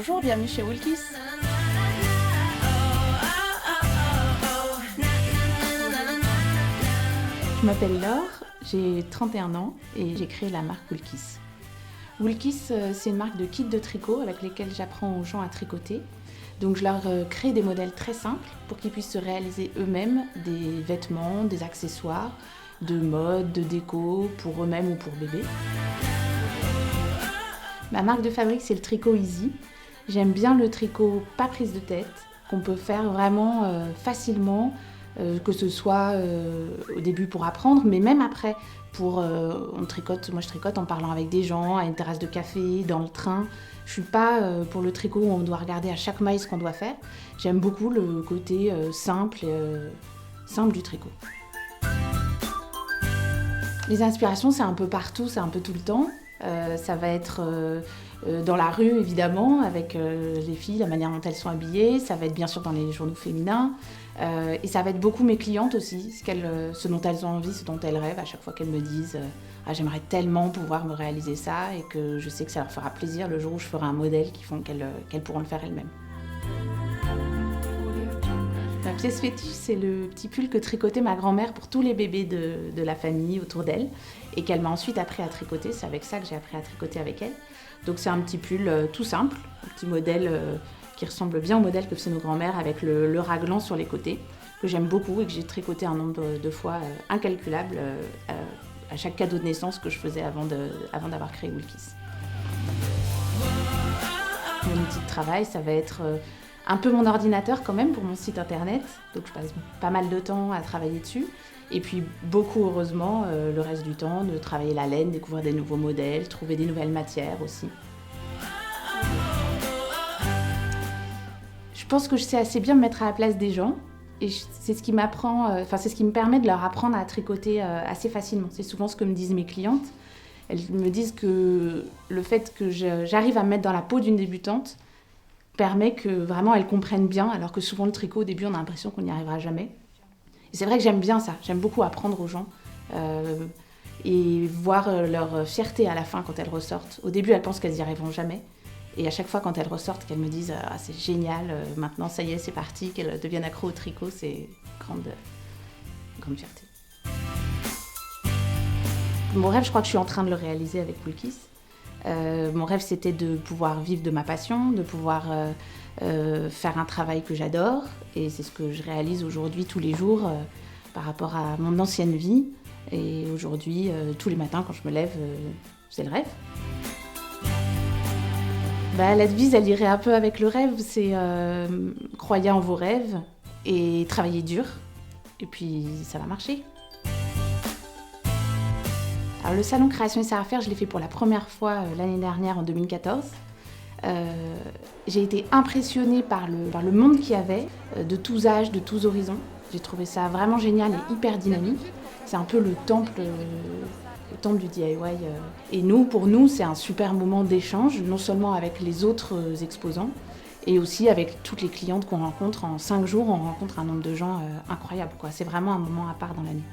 Bonjour, bienvenue chez Woolkiss. Je m'appelle Laure, j'ai 31 ans et j'ai créé la marque Woolkiss. Woolkiss, c'est une marque de kits de tricot avec lesquels j'apprends aux gens à tricoter. Donc je leur crée des modèles très simples pour qu'ils puissent se réaliser eux-mêmes des vêtements, des accessoires, de mode, de déco, pour eux-mêmes ou pour bébé. Ma marque de fabrique, c'est le tricot Easy. J'aime bien le tricot pas prise de tête, qu'on peut faire vraiment facilement, que ce soit au début pour apprendre, mais même après. Moi je tricote en parlant avec des gens, à une terrasse de café, dans le train. Je suis pas pour le tricot où on doit regarder à chaque maille ce qu'on doit faire. J'aime beaucoup le côté simple du tricot. Les inspirations, c'est un peu partout, c'est un peu tout le temps. Ça va être dans la rue, évidemment, avec les filles, la manière dont elles sont habillées. Ça va être bien sûr dans les journaux féminins. Et ça va être beaucoup mes clientes aussi, ce dont elles ont envie, ce dont elles rêvent. À chaque fois qu'elles me disent « j'aimerais tellement pouvoir me réaliser ça » et que je sais que ça leur fera plaisir le jour où je ferai un modèle qui font qu'elles pourront le faire elles-mêmes. Ma pièce fétiche, c'est le petit pull que tricotait ma grand-mère pour tous les bébés de la famille autour d'elle et qu'elle m'a ensuite appris à tricoter. C'est avec ça que j'ai appris à tricoter avec elle. Donc c'est un petit pull tout simple, un petit modèle qui ressemble bien au modèle que faisaient nos grands-mères avec le raglan sur les côtés, que j'aime beaucoup et que j'ai tricoté un nombre de fois incalculable à chaque cadeau de naissance que je faisais avant d'avoir créé Woolkiss. Mon outil de travail, ça va être un peu mon ordinateur quand même pour mon site internet, donc je passe pas mal de temps à travailler dessus. Et puis beaucoup heureusement le reste du temps de travailler la laine, découvrir des nouveaux modèles, trouver des nouvelles matières aussi. Je pense que je sais assez bien me mettre à la place des gens et c'est ce qui me permet de leur apprendre à tricoter assez facilement. C'est souvent ce que me disent mes clientes. Elles me disent que le fait que j'arrive à me mettre dans la peau d'une débutante permet que vraiment elles comprennent bien, alors que souvent le tricot au début on a l'impression qu'on n'y arrivera jamais. Et c'est vrai que j'aime bien ça, j'aime beaucoup apprendre aux gens et voir leur fierté à la fin quand elles ressortent. Au début elles pensent qu'elles n'y arriveront jamais et à chaque fois quand elles ressortent qu'elles me disent « Ah, c'est génial, maintenant ça y est c'est parti », qu'elles deviennent accro au tricot, c'est grande fierté. Mon rêve, je crois que je suis en train de le réaliser avec Woolkiss. Mon rêve, c'était de pouvoir vivre de ma passion, de pouvoir faire un travail que j'adore. Et c'est ce que je réalise aujourd'hui tous les jours par rapport à mon ancienne vie. Et aujourd'hui, tous les matins, quand je me lève, c'est le rêve. La devise, elle irait un peu avec le rêve. C'est croyez en vos rêves et travaillez dur. Et puis, ça va marcher. Alors, le salon Création et Savoir-faire, je l'ai fait pour la première fois l'année dernière, en 2014. J'ai été impressionnée par le monde qu'il y avait, de tous âges, de tous horizons. J'ai trouvé ça vraiment génial et hyper dynamique. C'est un peu le temple du DIY. Et pour nous, c'est un super moment d'échange, non seulement avec les autres exposants, et aussi avec toutes les clientes qu'on rencontre. En 5 jours, on rencontre un nombre de gens incroyable, quoi. C'est vraiment un moment à part dans l'année.